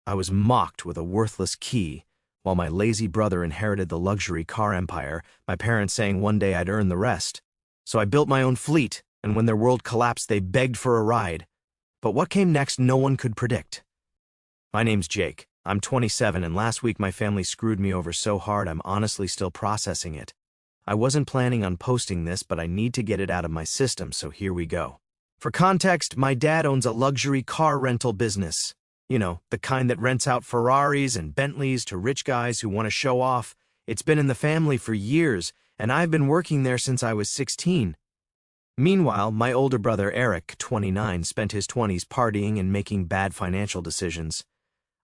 I was mocked with a worthless key, while my lazy brother inherited the luxury car empire, my parents saying one day I'd earn the rest. So I built my own fleet, and when their world collapsed, they begged for a ride. But what came next, no one could predict. My name's Jake. I'm 27, and last week my family screwed me over so hard I'm honestly still processing it. I wasn't planning on posting this, but I need to get it out of my system, so here we go. For context, my dad owns a luxury car rental business. You know, the kind that rents out Ferraris and Bentleys to rich guys who want to show off. It's been in the family for years, and I've been working there since I was 16. Meanwhile, my older brother Eric, 29, spent his 20s partying and making bad financial decisions.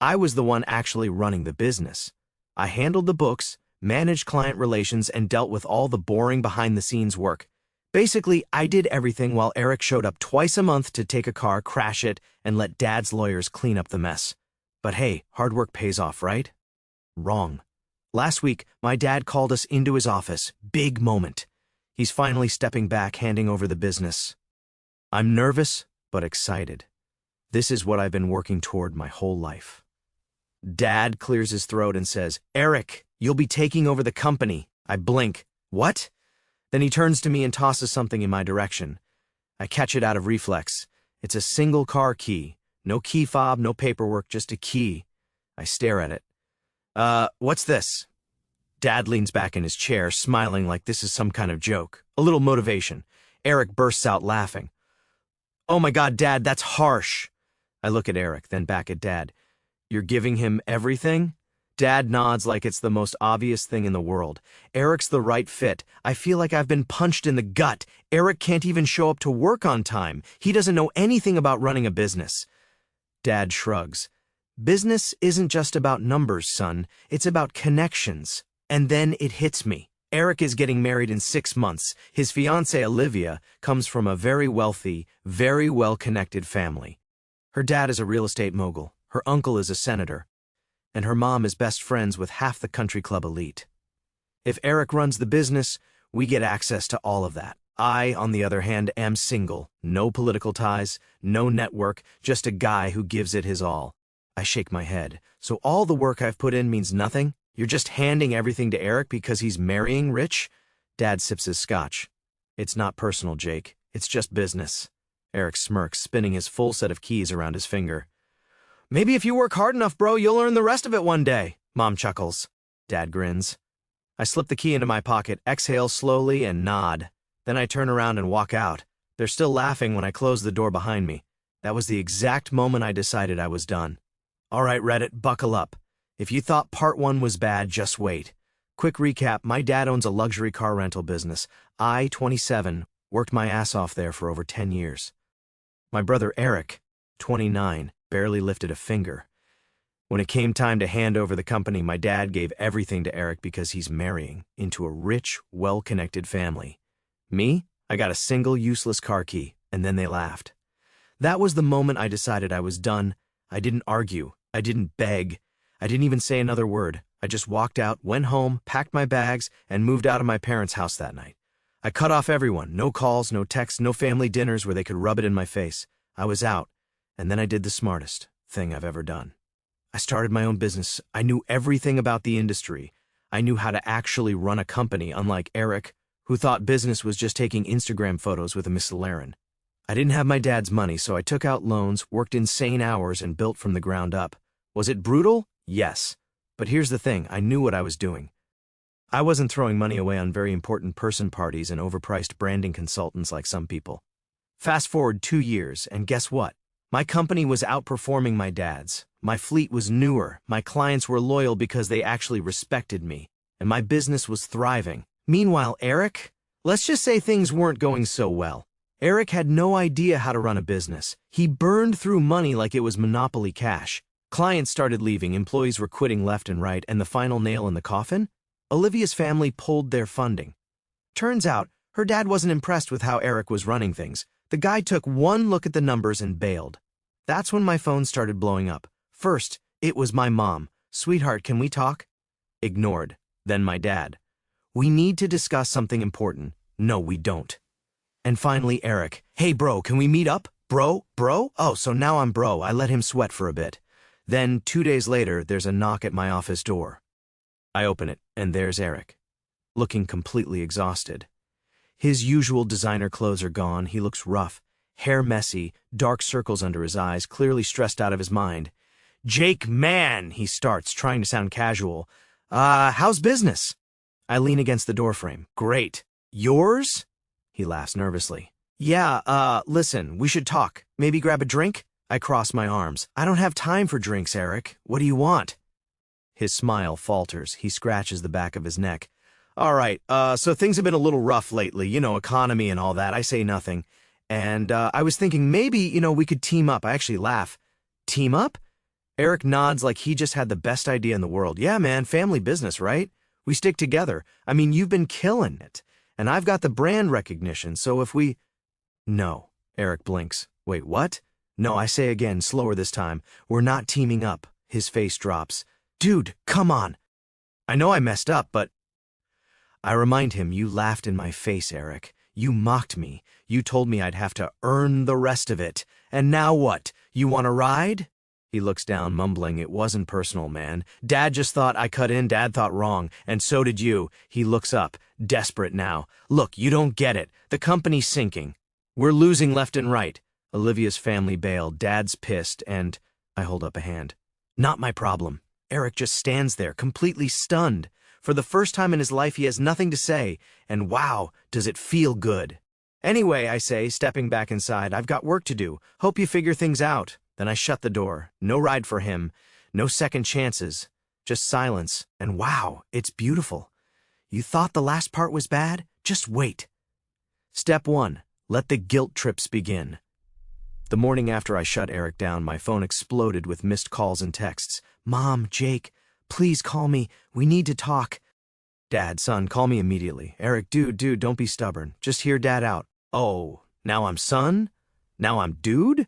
I was the one actually running the business. I handled the books, managed client relations, and dealt with all the boring behind-the-scenes work. Basically, I did everything while Eric showed up twice a month to take a car, crash it, and let Dad's lawyers clean up the mess. But hey, hard work pays off, right? Wrong. Last week, my dad called us into his office. Big moment. He's finally stepping back, handing over the business. I'm nervous, but excited. This is what I've been working toward my whole life. Dad clears his throat and says, "Eric, you'll be taking over the company." I blink. What? Then he turns to me and tosses something in my direction. I catch it out of reflex. It's a single car key. No key fob, no paperwork, just a key. I stare at it. What's this?" Dad leans back in his chair, smiling like this is some kind of joke. A little motivation. Eric bursts out laughing. "Oh my God, Dad, that's harsh." I look at Eric, then back at Dad. "You're giving him everything?" Dad nods like it's the most obvious thing in the world. Eric's the right fit. I feel like I've been punched in the gut. Eric can't even show up to work on time. He doesn't know anything about running a business. Dad shrugs. "Business isn't just about numbers, son. It's about connections." And then it hits me. Eric is getting married in 6 months. His fiancée, Olivia, comes from a very wealthy, very well-connected family. Her dad is a real estate mogul. Her uncle is a senator. And her mom is best friends with half the country club elite. If Eric runs the business, we get access to all of that. I, on the other hand, am single. No political ties, no network, just a guy who gives it his all. I shake my head. So all the work I've put in means nothing? You're just handing everything to Eric because he's marrying rich? Dad sips his scotch. "It's not personal, Jake. It's just business." Eric smirks, spinning his full set of keys around his finger. "Maybe if you work hard enough, bro, you'll earn the rest of it one day." Mom chuckles. Dad grins. I slip the key into my pocket, exhale slowly, and nod. Then I turn around and walk out. They're still laughing when I close the door behind me. That was the exact moment I decided I was done. All right, Reddit, buckle up. If you thought part 1 was bad, just wait. Quick recap, my dad owns a luxury car rental business. I, 27, worked my ass off there for over 10 years. My brother Eric, 29, barely lifted a finger. When it came time to hand over the company, my dad gave everything to Eric because he's marrying into a rich, well-connected family. Me? I got a single useless car key, and then they laughed. That was the moment I decided I was done. I didn't argue. I didn't beg. I didn't even say another word. I just walked out, went home, packed my bags, and moved out of my parents' house that night. I cut off everyone. No calls, no texts, no family dinners where they could rub it in my face. I was out, and then I did the smartest thing I've ever done. I started my own business. I knew everything about the industry. I knew how to actually run a company, unlike Eric, who thought business was just taking Instagram photos with a Miss Laren. I didn't have my dad's money, so I took out loans, worked insane hours, and built from the ground up. Was it brutal? Yes. But here's the thing, I knew what I was doing. I wasn't throwing money away on very important person parties and overpriced branding consultants like some people. Fast forward 2 years, and guess what? My company was outperforming my dad's. My fleet was newer, my clients were loyal because they actually respected me, and my business was thriving. Meanwhile, Eric? Let's just say things weren't going so well. Eric had no idea how to run a business. He burned through money like it was Monopoly cash. Clients started leaving, employees were quitting left and right, and the final nail in the coffin? Olivia's family pulled their funding. Turns out, her dad wasn't impressed with how Eric was running things. The guy took one look at the numbers and bailed. That's when my phone started blowing up. First, it was my mom. "Sweetheart, can we talk?" Ignored. Then my dad. "We need to discuss something important." "No, we don't." And finally, Eric. "Hey, bro, can we meet up?" Bro? Oh, so now I'm bro. I let him sweat for a bit. Then, 2 days later, there's a knock at my office door. I open it, and there's Eric, looking completely exhausted. His usual designer clothes are gone. He looks rough, hair messy, dark circles under his eyes, clearly stressed out of his mind. "Jake, man," he starts, trying to sound casual. How's business?" I lean against the doorframe. "Great. Yours?" He laughs nervously. "Yeah, listen, we should talk. Maybe grab a drink?" I cross my arms. "I don't have time for drinks, Eric. What do you want?" His smile falters. He scratches the back of his neck. "All right, so things have been a little rough lately, economy and all that." I say nothing. "And I was thinking maybe, we could team up." I actually laugh. "Team up?" Eric nods like he just had the best idea in the world. "Yeah, man, family business, right? We stick together. I mean, you've been killing it. And I've got the brand recognition, so if we—" "No," Eric blinks. "Wait, what?" "No," I say again, slower this time. "We're not teaming up." His face drops. "Dude, come on." I know I messed up, but I remind him, "You laughed in my face, Eric. You mocked me. You told me I'd have to earn the rest of it. And now what? You want a ride?" He looks down, mumbling, "It wasn't personal, man. Dad just thought I cut in. Dad thought wrong. And so did you." He looks up, desperate now. "Look, you don't get it. The company's sinking. We're losing left and right. Olivia's family bailed. Dad's pissed, and—" I hold up a hand. "Not my problem." Eric just stands there, completely stunned. For the first time in his life, he has nothing to say, and wow, does it feel good. "Anyway," I say, stepping back inside, "I've got work to do. Hope you figure things out." Then I shut the door. No ride for him. No second chances. Just silence. And wow, it's beautiful. You thought the last part was bad? Just wait. Step 1. Let the guilt trips begin. The morning after I shut Eric down, my phone exploded with missed calls and texts. "Mom, Jake, please call me. We need to talk." "Dad, son, call me immediately." "Eric, dude, don't be stubborn. Just hear Dad out." "Oh, now I'm son? Now I'm dude?"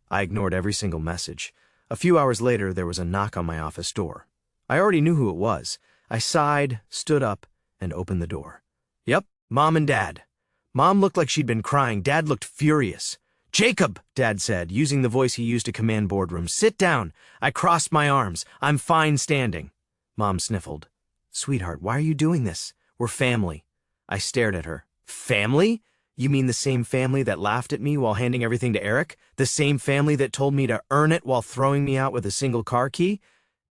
I ignored every single message. A few hours later, there was a knock on my office door. I already knew who it was. I sighed, stood up, and opened the door. Yep, Mom and Dad. Mom looked like she'd been crying. Dad looked furious. "Jacob," Dad said, using the voice he used to command boardrooms, "sit down." I crossed my arms. "I'm fine standing." Mom sniffled. "Sweetheart, why are you doing this? We're family." I stared at her. "Family? You mean the same family that laughed at me while handing everything to Eric? The same family that told me to earn it while throwing me out with a single car key?"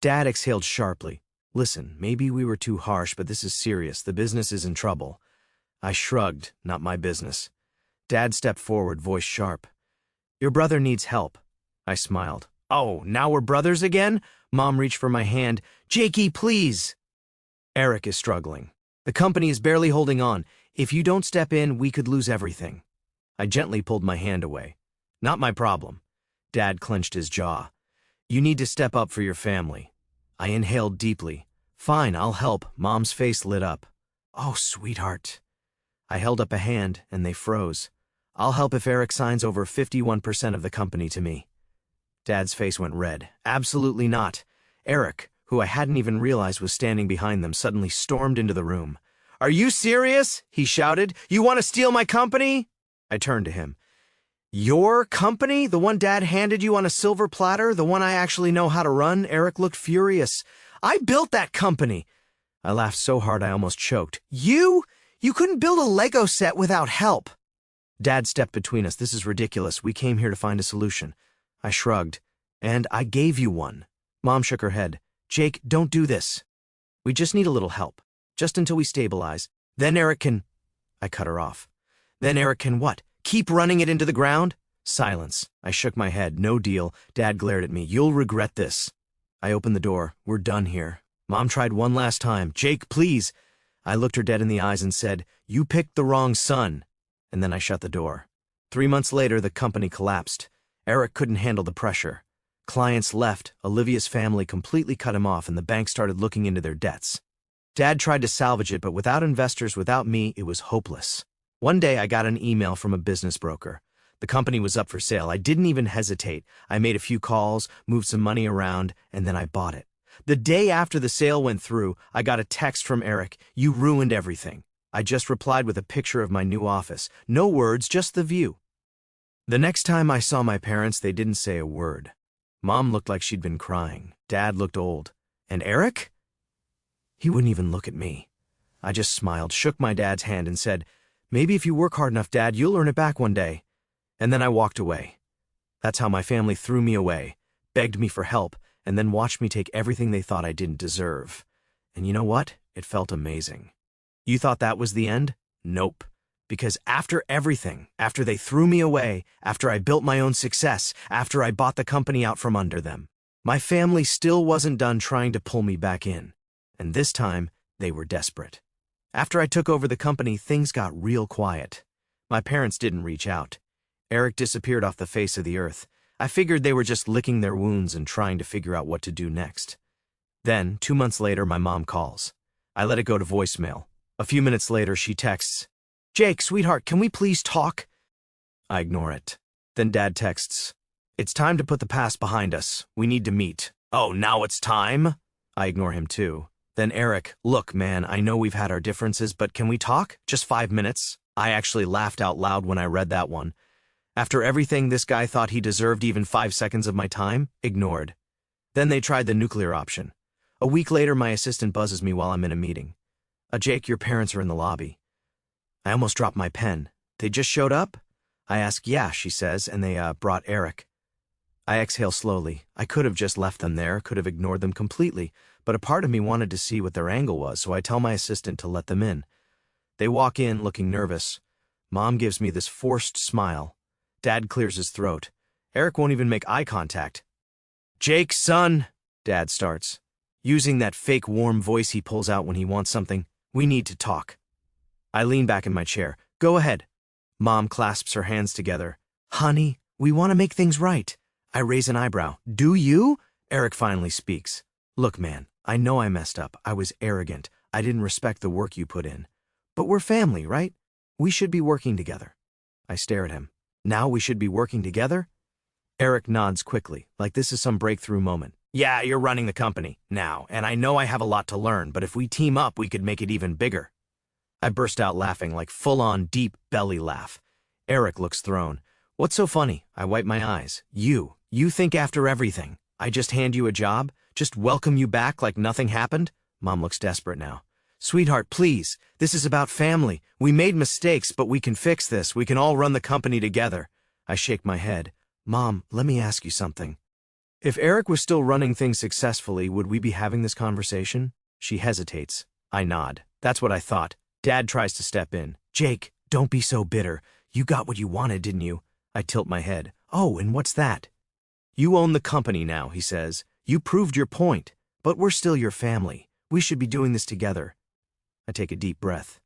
Dad exhaled sharply. "Listen, maybe we were too harsh, but this is serious. The business is in trouble." I shrugged. Not my business. Dad stepped forward, voice sharp. "Your brother needs help." I smiled. "Oh, now we're brothers again?" Mom reached for my hand. "Jakey, please." "Eric is struggling. The company is barely holding on. If you don't step in, we could lose everything." I gently pulled my hand away. "Not my problem." Dad clenched his jaw. "You need to step up for your family." I inhaled deeply. "Fine, I'll help." Mom's face lit up. "Oh, sweetheart." I held up a hand, and they froze. "I'll help if Eric signs over 51% of the company to me." Dad's face went red. "Absolutely not." Eric, who I hadn't even realized was standing behind them, suddenly stormed into the room. "Are you serious?" he shouted. "You want to steal my company?" I turned to him. "Your company? The one Dad handed you on a silver platter? The one I actually know how to run?" Eric looked furious. "I built that company." I laughed so hard I almost choked. You? You couldn't build a Lego set without help." Dad stepped between us. "This is ridiculous. We came here to find a solution." I shrugged. "And I gave you one." Mom shook her head. "Jake, don't do this. We just need a little help. Just until we stabilize. Then Eric can—" I cut her off. "Then Eric can what? Keep running it into the ground?" Silence. I shook my head. "No deal." Dad glared at me. "You'll regret this." I opened the door. "We're done here." Mom tried one last time. "Jake, please." I looked her dead in the eyes and said, "You picked the wrong son." And then I shut the door. 3 months later, the company collapsed. Eric couldn't handle the pressure. Clients left, Olivia's family completely cut him off, and the bank started looking into their debts. Dad tried to salvage it, but without investors, without me, it was hopeless. One day, I got an email from a business broker. The company was up for sale. I didn't even hesitate. I made a few calls, moved some money around, and then I bought it. The day after the sale went through, I got a text from Eric. "You ruined everything." I just replied with a picture of my new office. No words, just the view. The next time I saw my parents, they didn't say a word. Mom looked like she'd been crying. Dad looked old. And Eric? He wouldn't even look at me. I just smiled, shook my dad's hand, and said, "Maybe if you work hard enough, Dad, you'll earn it back one day." And then I walked away. That's how my family threw me away, begged me for help, and then watched me take everything they thought I didn't deserve. And you know what? It felt amazing. You thought that was the end? Nope. Because after everything, after they threw me away, after I built my own success, after I bought the company out from under them, my family still wasn't done trying to pull me back in. And this time, they were desperate. After I took over the company, things got real quiet. My parents didn't reach out. Eric disappeared off the face of the earth. I figured they were just licking their wounds and trying to figure out what to do next. Then, 2 months later, my mom calls. I let it go to voicemail. A few minutes later, she texts, "Jake, sweetheart, can we please talk?" I ignore it. Then Dad texts, "It's time to put the past behind us. We need to meet." "Oh, now it's time?" I ignore him too. Then Eric, "Look, man, I know we've had our differences, but can we talk? Just 5 minutes?" I actually laughed out loud when I read that one. After everything, this guy thought he deserved even 5 seconds of my time? Ignored. Then they tried the nuclear option. A week later, my assistant buzzes me while I'm in a meeting. Jake, your parents are in the lobby." I almost dropped my pen. "They just showed up?" I ask, "Yeah," she says, and they brought Eric. I exhale slowly. I could have just left them there, could have ignored them completely, but a part of me wanted to see what their angle was, so I tell my assistant to let them in. They walk in, looking nervous. Mom gives me this forced smile. Dad clears his throat. Eric won't even make eye contact. "Jake, son," Dad starts, using that fake warm voice he pulls out when he wants something. "We need to talk." I lean back in my chair. "Go ahead." Mom clasps her hands together. "Honey, we want to make things right." I raise an eyebrow. "Do you?" Eric finally speaks. "Look, man, I know I messed up. I was arrogant. I didn't respect the work you put in. But we're family, right? We should be working together." I stare at him. "Now we should be working together?" Eric nods quickly, like this is some breakthrough moment. "Yeah, you're running the company now, and I know I have a lot to learn, but if we team up, we could make it even bigger." I burst out laughing, like full-on deep belly laugh. Eric looks thrown. "What's so funny?" I wipe my eyes. You think after everything, I just hand you a job? Just welcome you back like nothing happened?" Mom looks desperate now. "Sweetheart, please. This is about family. We made mistakes, but we can fix this. We can all run the company together." I shake my head. "Mom, let me ask you something. If Eric was still running things successfully, would we be having this conversation?" She hesitates. I nod. "That's what I thought." Dad tries to step in. "Jake, don't be so bitter. You got what you wanted, didn't you?" I tilt my head. "Oh, and what's that?" "You own the company now," he says. "You proved your point, but we're still your family. We should be doing this together." I take a deep breath.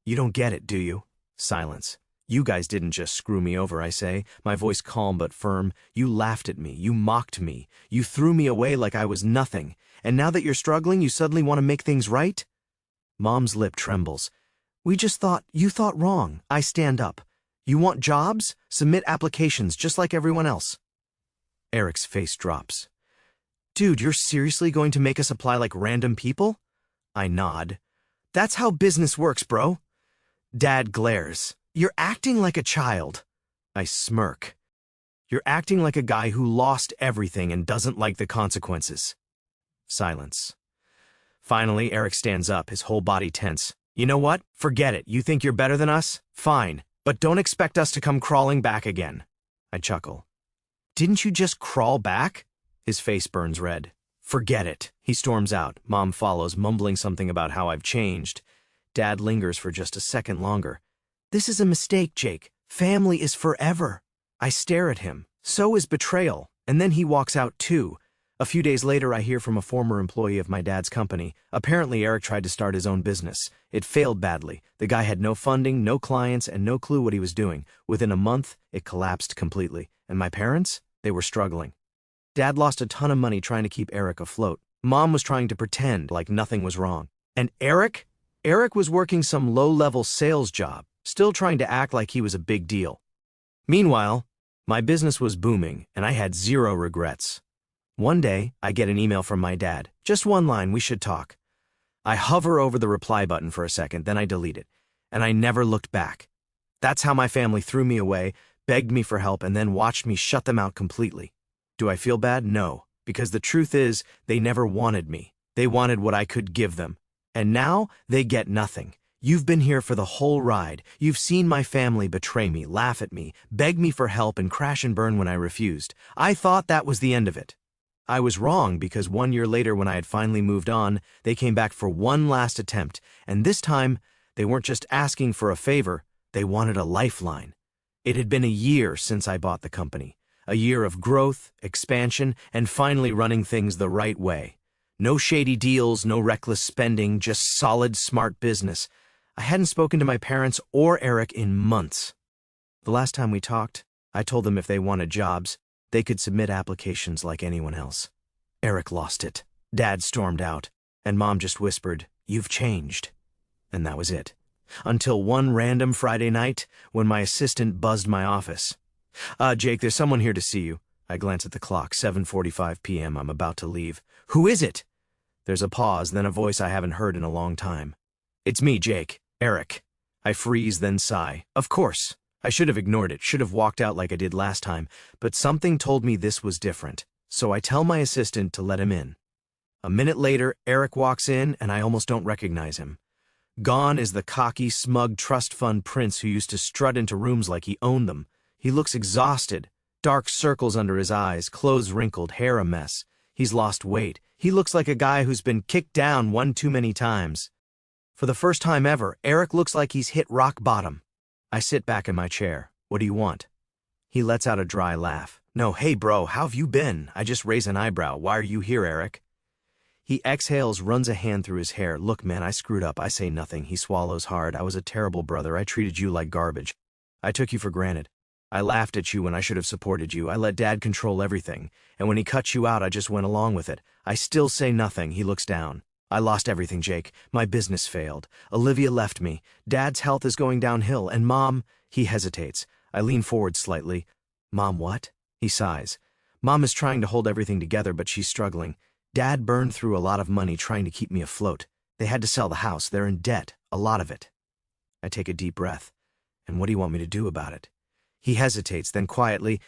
"You don't get it, do you?" Silence. "You guys didn't just screw me over," I say, my voice calm but firm. "You laughed at me. You mocked me. You threw me away like I was nothing. And now that you're struggling, you suddenly want to make things right?" Mom's lip trembles. You thought wrong." I stand up. "You want jobs? Submit applications just like everyone else." Eric's face drops. "Dude, you're seriously going to make us apply like random people?" I nod. "That's how business works, bro." Dad glares. "You're acting like a child." I smirk. "You're acting like a guy who lost everything and doesn't like the consequences." Silence. Finally, Eric stands up, his whole body tense. "You know what? Forget it. You think you're better than us? Fine. But don't expect us to come crawling back again." I chuckle. "Didn't you just crawl back?" His face burns red. "Forget it." He storms out. Mom follows, mumbling something about how I've changed. Dad lingers for just a second longer. "This is a mistake, Jake. Family is forever." I stare at him. So is betrayal. And then he walks out too. A few days later, I hear from a former employee of my dad's company. Apparently, Eric tried to start his own business. It failed badly. The guy had no funding, no clients, and no clue what he was doing. Within a month, it collapsed completely. And my parents? They were struggling. Dad lost a ton of money trying to keep Eric afloat. Mom was trying to pretend like nothing was wrong. And Eric? Eric was working some low-level sales job, still trying to act like he was a big deal. Meanwhile, my business was booming, and I had zero regrets. One day, I get an email from my dad. Just one line, "We should talk." I hover over the reply button for a second, then I delete it. And I never looked back. That's how my family threw me away, begged me for help, and then watched me shut them out completely. Do I feel bad? No, because the truth is, they never wanted me. They wanted what I could give them. And now, they get nothing. You've been here for the whole ride. You've seen my family betray me, laugh at me, beg me for help, and crash and burn when I refused. I thought that was the end of it. I was wrong because 1 year later, when I had finally moved on, they came back for one last attempt, and this time, they weren't just asking for a favor, they wanted a lifeline. It had been a year since I bought the company. A year of growth, expansion, and finally running things the right way. No shady deals, no reckless spending, just solid, smart business. I hadn't spoken to my parents or Eric in months. The last time we talked, I told them if they wanted jobs, they could submit applications like anyone else. Eric lost it. Dad stormed out, and Mom just whispered, "You've changed." And that was it. Until one random Friday night when my assistant buzzed my office. Jake, there's someone here to see you." I glance at the clock, 7:45 p.m. I'm about to leave. "Who is it?" There's a pause, then a voice I haven't heard in a long time. "It's me, Jake. Eric." I freeze, then sigh. Of course. I should have ignored it, should have walked out like I did last time, but something told me this was different. So I tell my assistant to let him in. A minute later, Eric walks in, and I almost don't recognize him. Gone is the cocky, smug trust fund prince who used to strut into rooms like he owned them. He looks exhausted, dark circles under his eyes, clothes wrinkled, hair a mess. He's lost weight. He looks like a guy who's been kicked down one too many times. For the first time ever, Eric looks like he's hit rock bottom. I sit back in my chair. "What do you want?" He lets out a dry laugh. "No, hey bro, how have you been?" I just raise an eyebrow. "Why are you here, Eric?" He exhales, runs a hand through his hair. "Look, man, I screwed up." I say nothing. He swallows hard. "I was a terrible brother. I treated you like garbage. I took you for granted. I laughed at you when I should have supported you. I let Dad control everything. And when he cut you out, I just went along with it." I still say nothing. He looks down. "I lost everything, Jake. My business failed. Olivia left me. Dad's health is going downhill. And Mom..." He hesitates. I lean forward slightly. "Mom what?" He sighs. "Mom is trying to hold everything together, but she's struggling. Dad burned through a lot of money trying to keep me afloat. They had to sell the house. They're in debt. A lot of it." I take a deep breath. "And what do you want me to do about it?" He hesitates, then quietly,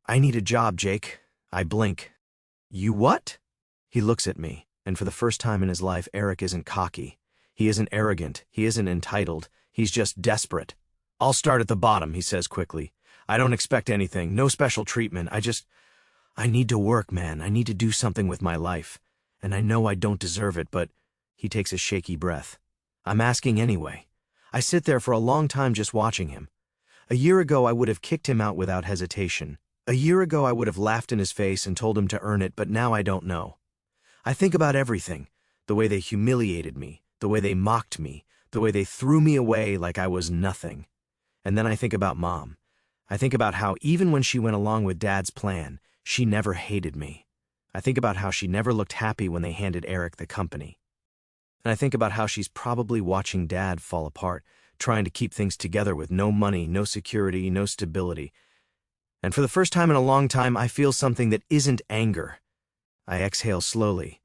"I need a job, Jake." I blink. "You what?" He looks at me, and for the first time in his life, Eric isn't cocky. He isn't arrogant. He isn't entitled. He's just desperate. "I'll start at the bottom," he says quickly. "I don't expect anything, no special treatment. I need to work, man. I need to do something with my life. And I know I don't deserve it, but..." He takes a shaky breath. "I'm asking anyway." I sit there for a long time just watching him. A year ago, I would have kicked him out without hesitation. A year ago, I would have laughed in his face and told him to earn it, but now I don't know. I think about everything. The way they humiliated me, the way they mocked me, the way they threw me away like I was nothing. And then I think about Mom. I think about how even when she went along with Dad's plan, she never hated me. I think about how she never looked happy when they handed Eric the company. And I think about how she's probably watching Dad fall apart, trying to keep things together with no money, no security, no stability. And for the first time in a long time, I feel something that isn't anger. I exhale slowly.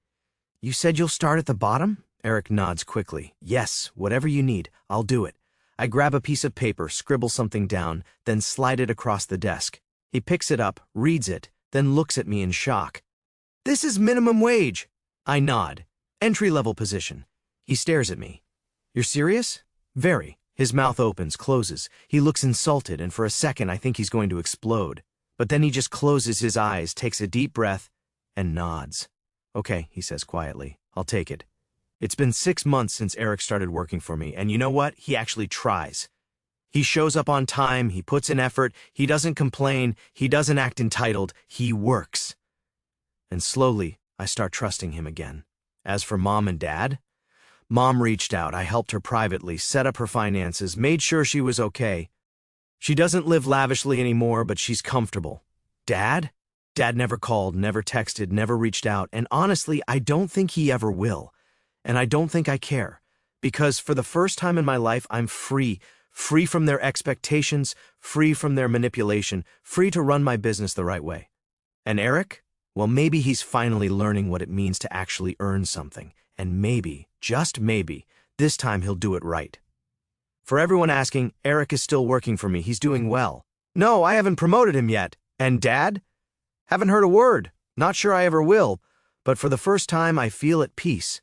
"You said you'll start at the bottom?" Eric nods quickly. "Yes, whatever you need, I'll do it." I grab a piece of paper, scribble something down, then slide it across the desk. He picks it up, reads it, then looks at me in shock. "This is minimum wage." I nod. "Entry-level position." He stares at me. "You're serious?" "Very." His mouth opens, closes. He looks insulted, and for a second I think he's going to explode. But then he just closes his eyes, takes a deep breath, and nods. "Okay," he says quietly. "I'll take it." It's been 6 months since Eric started working for me, and you know what? He actually tries. He shows up on time, he puts in effort, he doesn't complain, he doesn't act entitled, he works. And slowly, I start trusting him again. As for Mom and Dad, Mom reached out. I helped her privately, set up her finances, made sure she was okay. She doesn't live lavishly anymore, but she's comfortable. Dad? Dad never called, never texted, never reached out, and honestly, I don't think he ever will. And I don't think I care, because for the first time in my life, I'm free from their expectations, free from their manipulation, free to run my business the right way. And Eric? Well, maybe he's finally learning what it means to actually earn something. And maybe, just maybe, this time he'll do it right. For everyone asking, Eric is still working for me. He's doing well. No, I haven't promoted him yet. And Dad? Haven't heard a word. Not sure I ever will. But for the first time, I feel at peace.